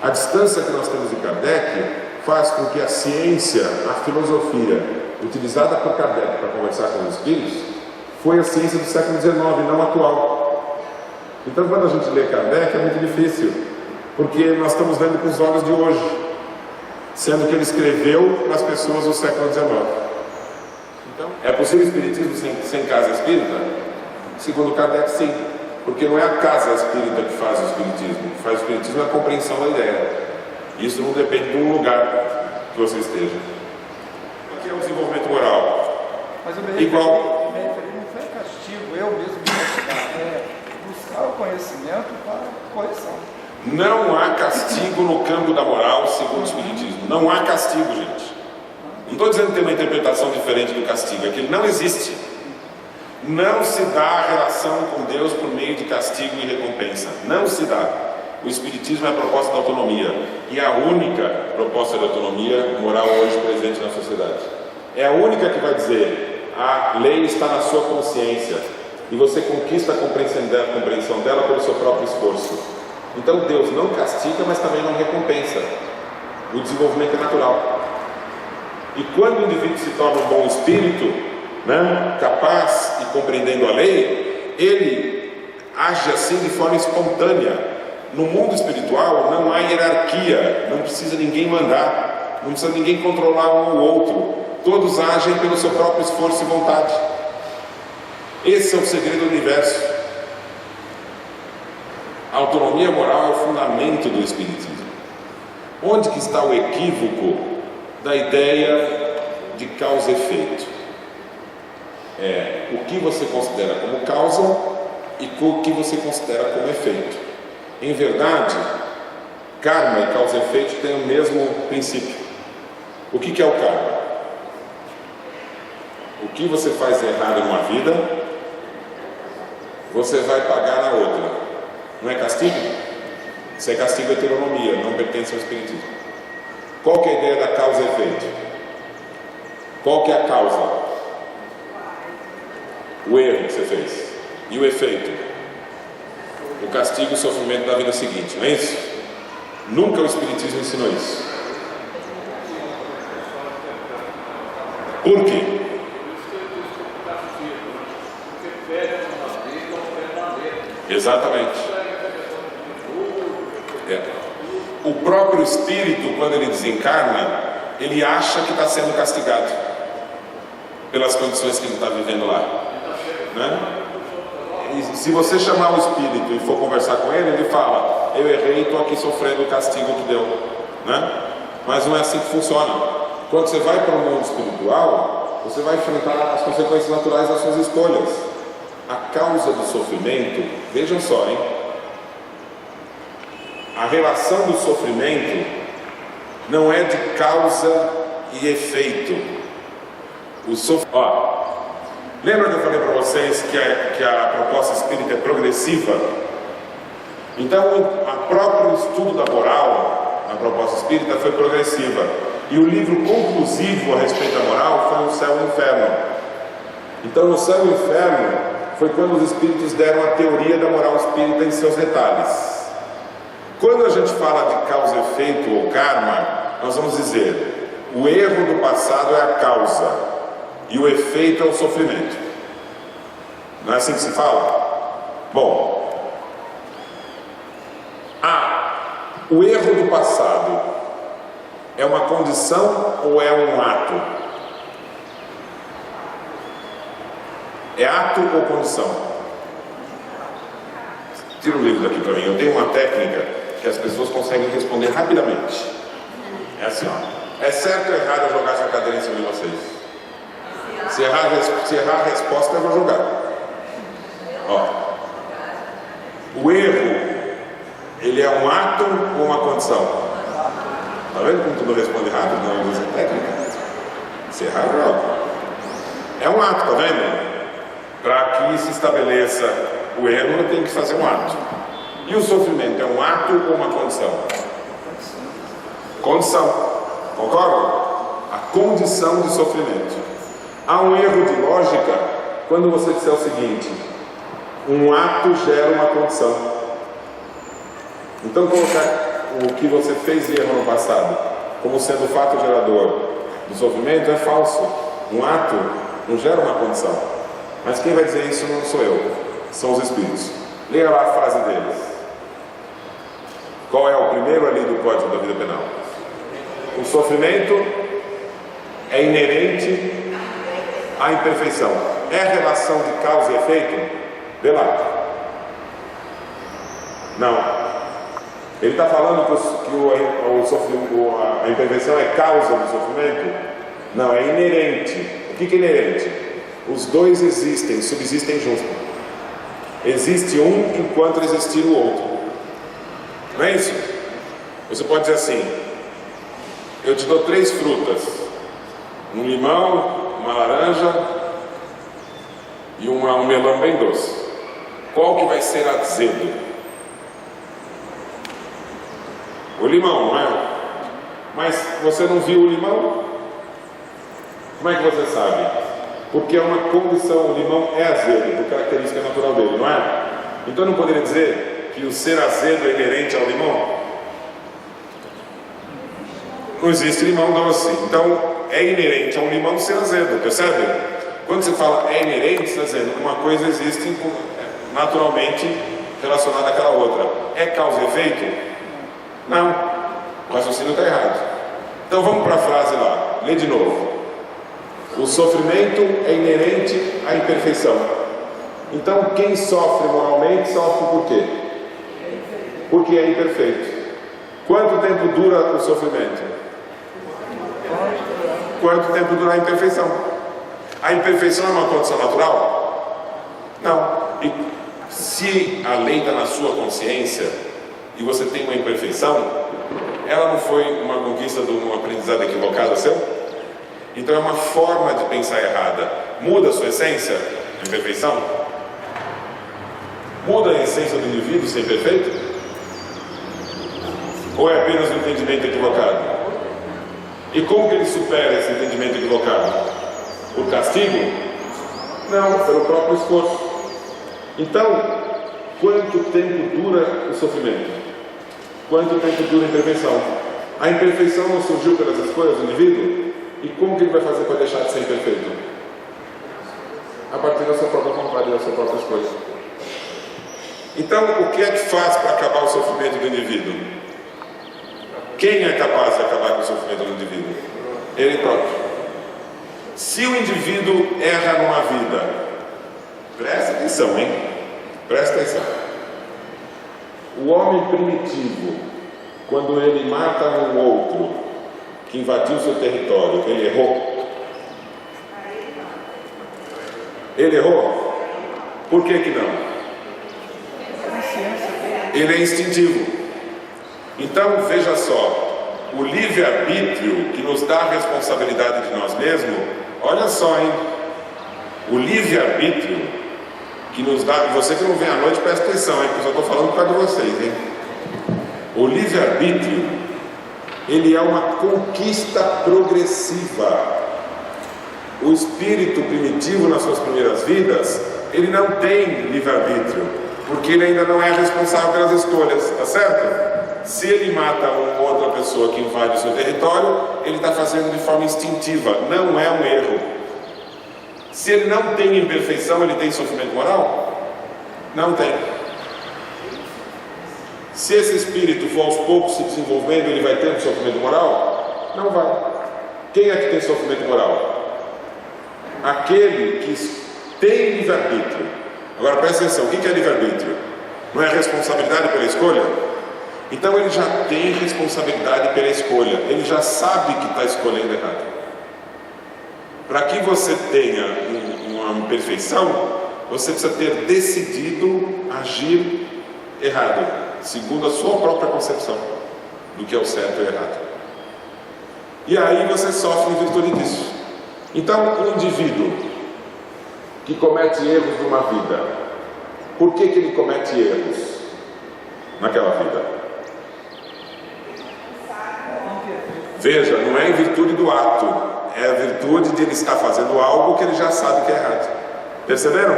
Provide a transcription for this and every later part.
A distância que nós temos de Kardec faz com que a ciência, a filosofia utilizada por Kardec para conversar com os espíritos foi a ciência do século XIX, não atual. Então, quando a gente lê Kardec, é muito difícil, porque nós estamos vendo com os olhos de hoje, sendo que ele escreveu para as pessoas do século XIX. Então, é possível espiritismo sem casa espírita? Segundo Kardec, sim, porque não é a casa espírita que faz o espiritismo. O que faz o espiritismo é a compreensão da ideia. Isso não depende de um lugar que você esteja. O que é o desenvolvimento moral? Mas eu me referi não foi castigo, eu mesmo buscar o conhecimento para correção. Não há castigo no campo da moral, segundo o espiritismo. Não há castigo, gente. Não estou dizendo que tem uma interpretação diferente do castigo, é que ele não existe. Não se dá a relação com Deus por meio de castigo e recompensa. Não se dá. O espiritismo é a proposta da autonomia, e a única proposta de autonomia moral hoje presente na sociedade. É a única que vai dizer: a lei está na sua consciência e você conquista a compreensão dela pelo seu próprio esforço. Então Deus não castiga, mas também não recompensa. O desenvolvimento é natural. E quando o indivíduo se torna um bom espírito, capaz e compreendendo a lei, ele age assim de forma espontânea. No mundo espiritual não há hierarquia, não precisa ninguém mandar, não precisa ninguém controlar um ou outro. Todos agem pelo seu próprio esforço e vontade. Esse é o segredo do universo. A autonomia moral é o fundamento do espiritismo. Onde que está o equívoco da ideia de causa e efeito? É o que você considera como causa e o que você considera como efeito. Em verdade, karma e causa e efeito têm o mesmo princípio. O que é o karma? O que você faz errado em uma vida, você vai pagar na outra. Não é castigo? Isso é castigo e heteronomia, não pertence ao espiritismo. Qual que é a ideia da causa e efeito? Qual que é a causa? O erro que você fez. E o efeito? O castigo e o sofrimento da vida seguinte, não é isso? Nunca o espiritismo ensinou isso. Por quê? Exatamente. O próprio espírito, quando ele desencarna, ele acha que está sendo castigado pelas condições que ele está vivendo lá, E se você chamar o espírito e for conversar com ele, ele fala: eu errei e estou aqui sofrendo o castigo que deu, Mas não é assim que funciona. Quando você vai para o mundo espiritual, você vai enfrentar as consequências naturais das suas escolhas. A causa do sofrimento, vejam só, a relação do sofrimento não é de causa e efeito. Lembra que eu falei para vocês que a proposta espírita é progressiva? Então, o próprio estudo da moral, a proposta espírita, foi progressiva. E o livro conclusivo a respeito da moral foi O Céu e o Inferno. Então, no Céu e o Inferno foi quando os espíritos deram a teoria da moral espírita em seus detalhes. Quando a gente fala de causa e efeito ou karma, nós vamos dizer: o erro do passado é a causa e o efeito é o sofrimento. Não é assim que se fala? Bom, o erro do passado é uma condição ou é um ato? É ato ou condição? Tira o livro daqui para mim. Eu tenho uma técnica que as pessoas conseguem responder rapidamente. É assim, é certo ou errado eu jogar essa cadeira em cima de vocês? Se errar a resposta, eu vou jogar. O erro, ele é um ato ou uma condição? Tá vendo como tudo responde rápido? Não usa técnica. Se errar, eu jogo. É um ato, tá vendo? Para que se estabeleça o erro, eu tenho que fazer um ato. E o sofrimento é um ato ou uma condição? Condição. Concorda? A condição de sofrimento. Há um erro de lógica quando você disser o seguinte: um ato gera uma condição. Então, colocar o que você fez de erro no passado, como sendo o fato gerador do sofrimento, é falso. Um ato não gera uma condição. Mas quem vai dizer isso não sou eu, são os Espíritos. Leia lá a frase deles. Qual é o primeiro ali do Código da Vida Penal? O sofrimento é inerente à imperfeição. É a relação de causa e efeito? Vê lá. Não. Ele está falando que a imperfeição é causa do sofrimento? Não, é inerente. O que é inerente? Os dois existem, subsistem juntos. Existe um enquanto existir o outro. Não é isso? Você pode dizer assim: eu te dou 3 frutas, um limão, uma laranja e um melão bem doce. Qual que vai ser azedo? O limão, não é? Mas você não viu o limão? Como é que você sabe? Porque é uma condição, o limão é azedo, por característica natural dele, não é? Então eu não poderia dizer que o ser azedo é inerente ao limão? Não existe limão doce, então é inerente ao limão ser azedo, percebe? Quando você fala é inerente, você está dizendo uma coisa existe naturalmente relacionada àquela outra. É causa e efeito? Não, o raciocínio está errado. Então vamos para a frase lá, lê de novo. O sofrimento é inerente à imperfeição. Então quem sofre moralmente sofre por quê? Porque é imperfeito. Quanto tempo dura o sofrimento? Quanto tempo dura a imperfeição? A imperfeição é uma condição natural? Não. E se a lei está na sua consciência e você tem uma imperfeição, ela não foi uma conquista de um aprendizado equivocado seu? Então é uma forma de pensar errada. Muda a sua essência, a imperfeição? Muda a essência do indivíduo ser perfeito? Ou é apenas um entendimento equivocado? E como que ele supera esse entendimento equivocado? Por castigo? Não, pelo próprio esforço. Então, quanto tempo dura o sofrimento? Quanto tempo dura a imperfeição? A imperfeição não surgiu pelas escolhas do indivíduo? E como que ele vai fazer para deixar de ser imperfeito? A partir da sua própria vontade e da sua própria escolha. Então, o que é que faz para acabar o sofrimento do indivíduo? Quem é capaz de acabar com o sofrimento do indivíduo? Ele próprio. Se o indivíduo erra numa vida, presta atenção, hein? Presta atenção. O homem primitivo, quando ele mata um outro que invadiu seu território, ele errou? Ele errou? Por que que não? Ele é instintivo. Então, veja só, o livre-arbítrio que nos dá a responsabilidade de nós mesmos, olha só, hein? O livre-arbítrio que nos dá, você que não vem à noite, presta atenção, hein? Porque eu só estou falando por causa de vocês, hein? O livre-arbítrio, ele é uma conquista progressiva. O espírito primitivo nas suas primeiras vidas, ele não tem livre-arbítrio, porque ele ainda não é responsável pelas escolhas, tá certo? Se ele mata uma outra pessoa que invade o seu território, ele está fazendo de forma instintiva, não é um erro. Se ele não tem imperfeição, ele tem sofrimento moral? Não tem. Se esse espírito for aos poucos se desenvolvendo, ele vai ter um sofrimento moral? Não vai. Quem é que tem sofrimento moral? Aquele que tem livre-arbítrio. Agora presta atenção, o que é livre-arbítrio? Não é responsabilidade pela escolha? Então ele já tem responsabilidade pela escolha, ele já sabe que está escolhendo errado. Para que você tenha uma imperfeição, você precisa ter decidido agir errado, segundo a sua própria concepção do que é o certo e o errado. E aí você sofre em virtude disso. Então, um indivíduo que comete erros numa vida, por que ele comete erros naquela vida? Veja, não é em virtude do ato, é a virtude de ele estar fazendo algo que ele já sabe que é errado. Perceberam?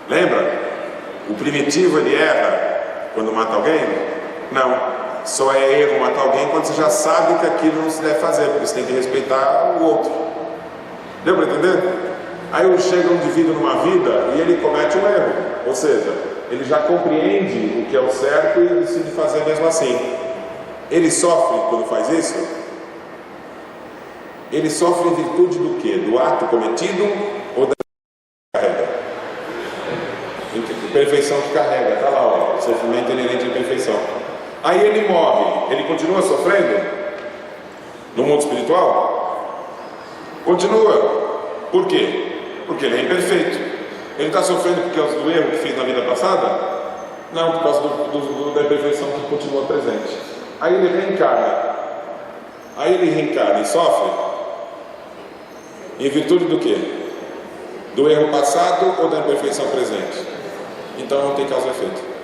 Lembra? O primitivo ele erra quando mata alguém? Não. Só é erro matar alguém quando você já sabe que aquilo não se deve fazer, porque você tem que respeitar o outro. Deu para entender? Aí chega um indivíduo numa vida e ele comete um erro, ou seja, ele já compreende o que é o certo e decide fazer mesmo assim. Ele sofre quando faz isso? Ele sofre em virtude do quê? Do ato cometido ou da carrega? Perfeição que carrega, está lá, ó, sofrimento inerente à perfeição. Aí ele morre, ele continua sofrendo? No mundo espiritual? Continua. Por quê? Porque ele é imperfeito. Ele está sofrendo por causa do erro que fez na vida passada? Não, por causa da imperfeição que continua presente. Aí ele reencarna. Aí ele reencarna e sofre? Em virtude do quê? Do erro passado ou da imperfeição presente? Então não tem causa e efeito.